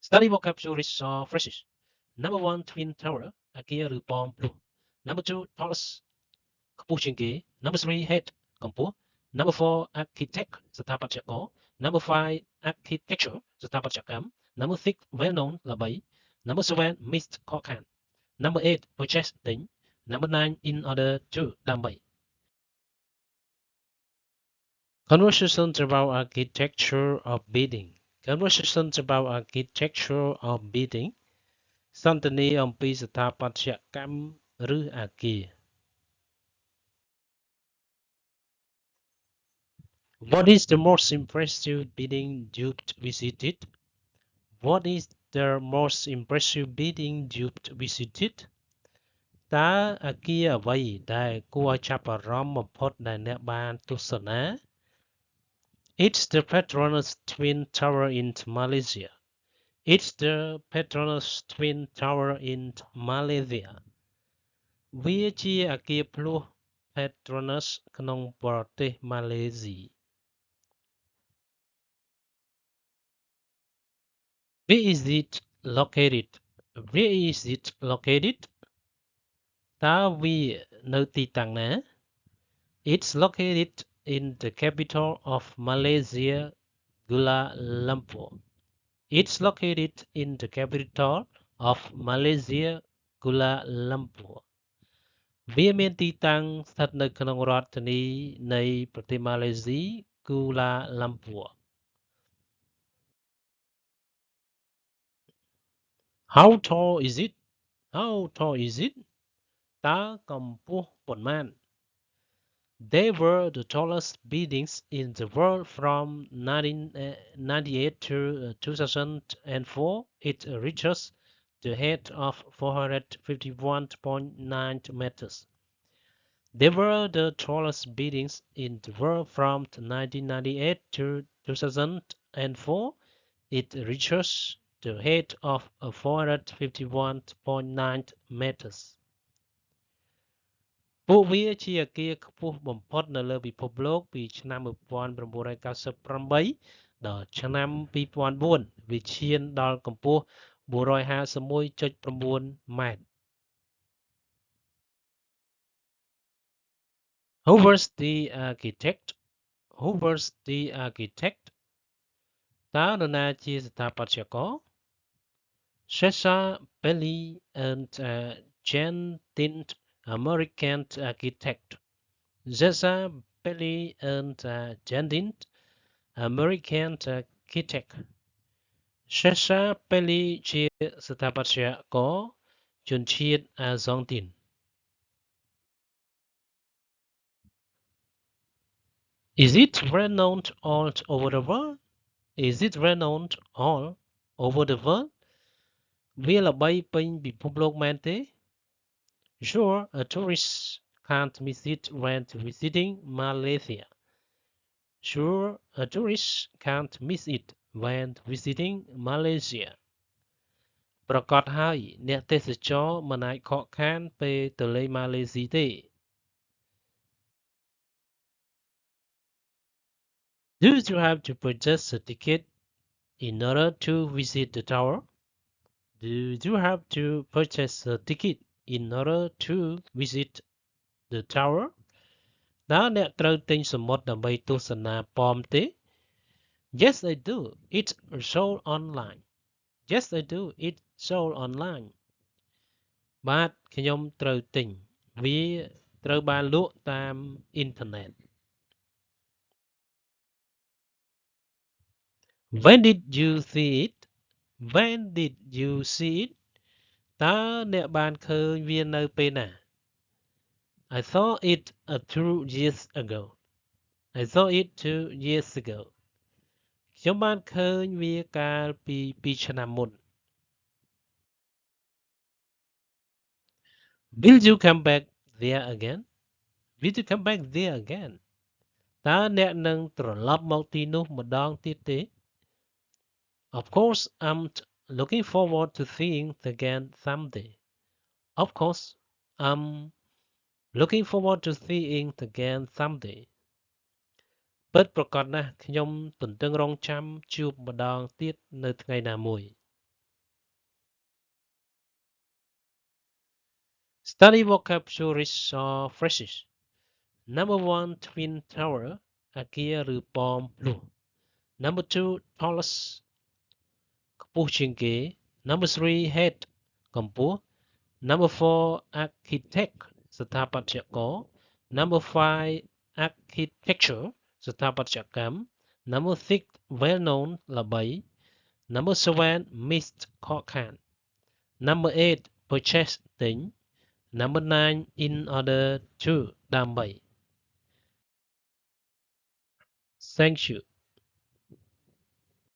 Study vocabulary phrases. Number 1, Twin Tower, Akia Rupom Blue. Number 2, Tallest, Kapushinki. Number 3, Head, Kompo. Number 4, Architect, Zatapachako. Number 5, Architecture, Zatapachakam. Number 6, Well known, Labai. Number 7, Missed Kokan. Number 8, Purchase Ding. Number 9, In order to Dambai. Conversations about architecture of bidding. Conversations about architecture of bidding សន្ទនាអំពីស្ថាបត្យកម្មឬអគារ What is the most impressive building you've visited? What is the most impressive building you've visited? តើអគារអ្វីដែលគួរឲ្យចាប់អារម្មណ៍បំផុតដែលអ្នកបានទស្សនា It's the Petronas Twin Tower in Malaysia. It's the Petronas Twin Tower in Malaysia. វាជាអគារភ្លោះ Petronas ក្នុងប្រទេសម៉ាឡេស៊ី Where is it located? Where is it located? តើវានៅទីតាំងណា It's located in the capital of Malaysia, Kuala Lumpur. It's located in the capital of Malaysia, Kuala Lumpur. វាមានទីតាំងស្ថិតនៅក្នុងរដ្ឋធានីនៃប្រទេសម៉ាឡេស៊ី Kuala Lumpur. How tall is it? How tall is it? តើកម្ពស់ប៉ុន្មាន They were the tallest buildings in the world from 1998 to 2004. It reaches the height of 451.9 meters. They were the tallest buildings in the world from 1998 to 2004. It reaches the height of 451.9 meters. ពួកវាជាអគារខ្ពស់បំផុតនៅលើពិភពលោកពីឆ្នាំ1998ដល់ឆ្នាំ2004វាឈានដល់កម្ពស់451.9 ម៉ែត្រ Who was the architect? Who was the architect? តើនរណាជាស្ថាបត្យករ Cesar Pelli and Jan Tint American architect. Cesar Pelli and Jan Tint American architect. Cesar Pelli ជាស្ថាបត្យករជនជាតិអាហ្សង់ទីន Is it renowned all over the world? Is it renowned all over the world? វាល្បីពេញពិភពលោកមែនទេ Sure, a tourist can't miss it when visiting Malaysia. Sure, a tourist can't miss it when visiting Malaysia. ប្រកាសហើយអ្នកទេសចរមិនអាចខកខានពេលទៅលេងម៉ាឡេស៊ីទេ Do you have to purchase a ticket in order to visit the tower? Do you have to purchase a ticket in order to visit the tower? តើអ្នកត្រូវទិញសំបុត្រដើម្បីទស្សនាប៉មទេ Yes, I do. It's sold online. Yes, I do. It's sold online. បាទខ្ញុំត្រូវទិញវាត្រូវបានលក់តាមអ៊ីនធឺណិត When did you see it? When did you see it? តើអ្នកបានឃើញវានៅពេលណា I saw it 2 years ago. I saw it 2 years ago. ខ្ញុំបានឃើញវាកាលពី2ឆ្នាំមុន Will you come back there again? Will you come back there again? តើអ្នកនឹងត្រឡប់មកទីនោះម្ដងទៀតទេ Of course, I'm looking forward to seeing it again someday. Of course, I'm looking forward to seeing it again someday. ពិតប្រាកដណាស់ខ្ញុំទន្ទឹងរង់ចាំជួបម្ដងទៀតនៅថ្ងៃណាមួយ Study vocabularies or phrases. Number 1 Twin Tower អគារឬប៉មភ្លុះ Number 2 Tallest ខ្ពស់ជាងគេ Number 3 Head កម្ពស់ Number 4 Architect ស្ថាបត្យករ Number 5 Architecture ស្ថាបត្យកម្ម Number 6 Well known ល្បី Number 7 Missed ខកខាន Number 8 Purchase ទិញ Number 9 In order to ដើម្បី Thank you